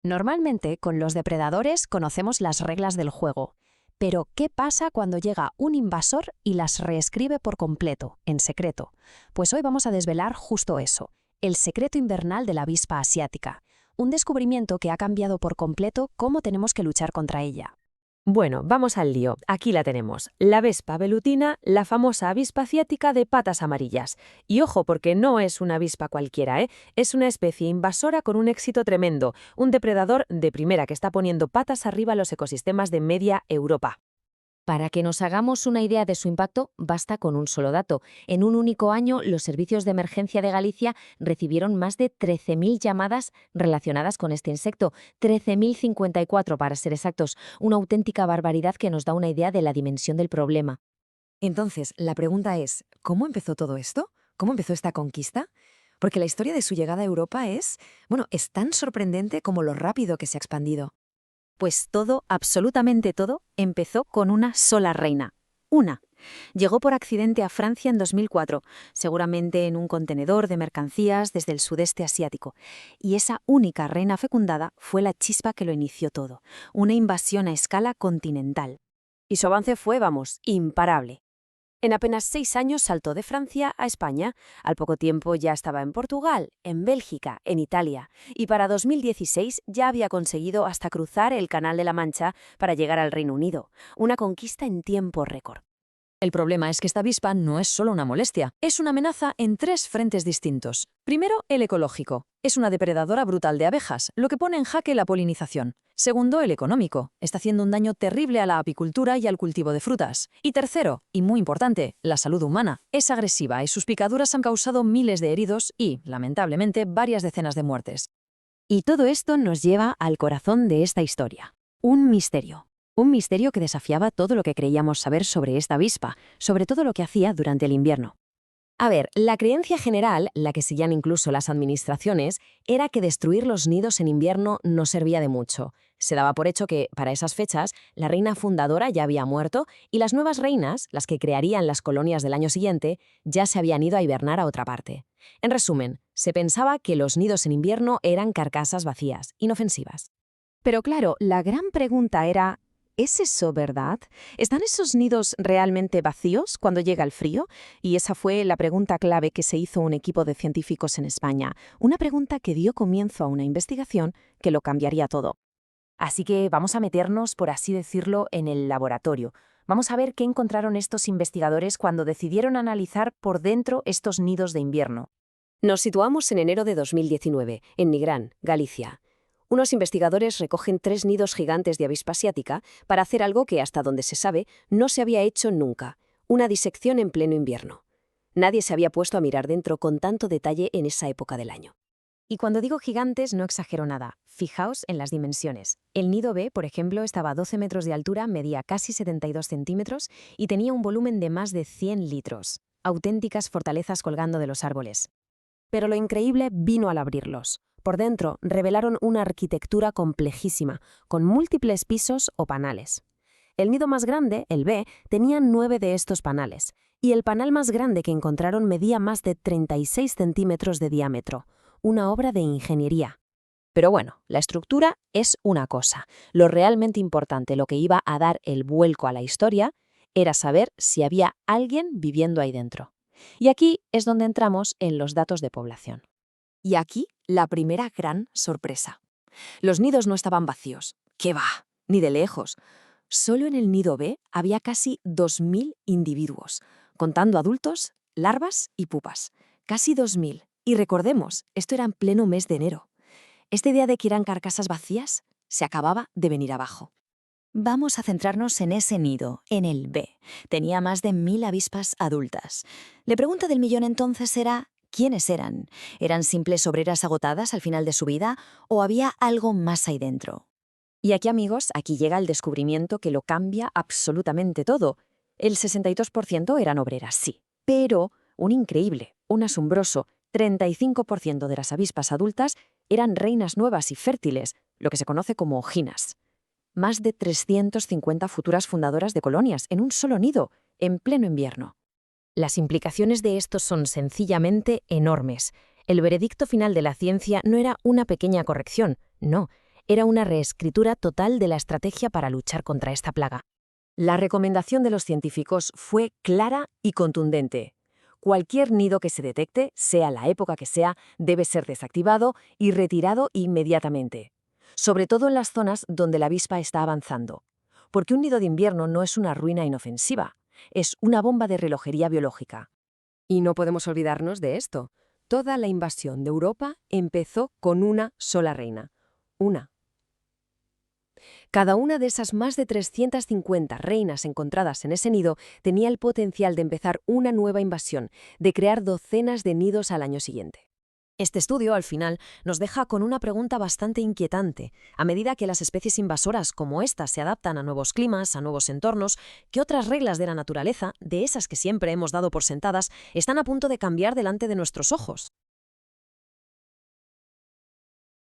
Normalmente, con los depredadores conocemos las reglas del juego. Pero, ¿qué pasa cuando llega un invasor y las reescribe por completo, en secreto? Pues hoy vamos a desvelar justo eso, el secreto invernal de la avispa asiática, un descubrimiento que ha cambiado por completo cómo tenemos que luchar contra ella. Bueno, vamos al lío. Aquí la tenemos. La Vespa velutina, la famosa avispa asiática de patas amarillas. Y ojo, porque no es una avispa cualquiera, ¿eh? Es una especie invasora con un éxito tremendo, un depredador de primera que está poniendo patas arriba a los ecosistemas de media Europa. Para que nos hagamos una idea de su impacto, basta con un solo dato. En un único año, los servicios de emergencia de Galicia recibieron más de 13.000 llamadas relacionadas con este insecto. 13.054 para ser exactos. Una auténtica barbaridad que nos da una idea de la dimensión del problema. Entonces, la pregunta es, ¿cómo empezó todo esto? ¿Cómo empezó esta conquista? Porque la historia de su llegada a Europa es tan sorprendente como lo rápido que se ha expandido. Pues todo, absolutamente todo, empezó con una sola reina. Una. Llegó por accidente a Francia en 2004, seguramente en un contenedor de mercancías desde el sudeste asiático. Y esa única reina fecundada fue la chispa que lo inició todo, una invasión a escala continental. Y su avance fue, vamos, imparable. En apenas 6 años saltó de Francia a España. Al poco tiempo ya estaba en Portugal, en Bélgica, en Italia. Y para 2016 ya había conseguido hasta cruzar el Canal de la Mancha para llegar al Reino Unido. Una conquista en tiempo récord. El problema es que esta avispa no es solo una molestia, es una amenaza en 3 frentes distintos. Primero, el ecológico. Es una depredadora brutal de abejas, lo que pone en jaque la polinización. Segundo, el económico. Está haciendo un daño terrible a la apicultura y al cultivo de frutas. Y tercero, y muy importante, la salud humana. Es agresiva y sus picaduras han causado miles de heridos y, lamentablemente, varias decenas de muertes. Y todo esto nos lleva al corazón de esta historia. Un misterio. Un misterio que desafiaba todo lo que creíamos saber sobre esta avispa, sobre todo lo que hacía durante el invierno. A ver, la creencia general, la que seguían incluso las administraciones, era que destruir los nidos en invierno no servía de mucho. Se daba por hecho que, para esas fechas, la reina fundadora ya había muerto y las nuevas reinas, las que crearían las colonias del año siguiente, ya se habían ido a hibernar a otra parte. En resumen, se pensaba que los nidos en invierno eran carcasas vacías, inofensivas. Pero claro, la gran pregunta era, ¿es eso verdad? ¿Están esos nidos realmente vacíos cuando llega el frío? Y esa fue la pregunta clave que se hizo un equipo de científicos en España. Una pregunta que dio comienzo a una investigación que lo cambiaría todo. Así que vamos a meternos, por así decirlo, en el laboratorio. Vamos a ver qué encontraron estos investigadores cuando decidieron analizar por dentro estos nidos de invierno. Nos situamos en enero de 2019, en Nigrán, Galicia. Unos investigadores recogen 3 nidos gigantes de avispa asiática para hacer algo que, hasta donde se sabe, no se había hecho nunca, una disección en pleno invierno. Nadie se había puesto a mirar dentro con tanto detalle en esa época del año. Y cuando digo gigantes no exagero nada, fijaos en las dimensiones. El nido B, por ejemplo, estaba a 12 metros de altura, medía casi 72 centímetros y tenía un volumen de más de 100 litros, auténticas fortalezas colgando de los árboles. Pero lo increíble vino al abrirlos. Por dentro revelaron una arquitectura complejísima, con múltiples pisos o panales. El nido más grande, el B, tenía 9 de estos panales, y el panal más grande que encontraron medía más de 36 centímetros de diámetro, una obra de ingeniería. Pero bueno, la estructura es una cosa. Lo realmente importante, lo que iba a dar el vuelco a la historia, era saber si había alguien viviendo ahí dentro. Y aquí es donde entramos en los datos de población. Y aquí la primera gran sorpresa. Los nidos no estaban vacíos. ¡Qué va! Ni de lejos. Solo en el nido B había casi 2.000 individuos, contando adultos, larvas y pupas. Casi 2.000. Y recordemos, esto era en pleno mes de enero. Esta idea de que eran carcasas vacías se acababa de venir abajo. Vamos a centrarnos en ese nido, en el B. Tenía más de 1.000 avispas adultas. La pregunta del millón entonces era, ¿quiénes eran? ¿Eran simples obreras agotadas al final de su vida o había algo más ahí dentro? Y aquí, amigos, aquí llega el descubrimiento que lo cambia absolutamente todo. El 62% eran obreras, sí, pero un increíble, un asombroso 35% de las avispas adultas eran reinas nuevas y fértiles, lo que se conoce como ojinas. Más de 350 futuras fundadoras de colonias en un solo nido, en pleno invierno. Las implicaciones de esto son sencillamente enormes. El veredicto final de la ciencia no era una pequeña corrección, no. Era una reescritura total de la estrategia para luchar contra esta plaga. La recomendación de los científicos fue clara y contundente. Cualquier nido que se detecte, sea la época que sea, debe ser desactivado y retirado inmediatamente, sobre todo en las zonas donde la avispa está avanzando. Porque un nido de invierno no es una ruina inofensiva, es una bomba de relojería biológica. Y no podemos olvidarnos de esto. Toda la invasión de Europa empezó con una sola reina. Una. Cada una de esas más de 350 reinas encontradas en ese nido tenía el potencial de empezar una nueva invasión, de crear docenas de nidos al año siguiente. Este estudio, al final, nos deja con una pregunta bastante inquietante. A medida que las especies invasoras como esta se adaptan a nuevos climas, a nuevos entornos, ¿qué otras reglas de la naturaleza, de esas que siempre hemos dado por sentadas, están a punto de cambiar delante de nuestros ojos?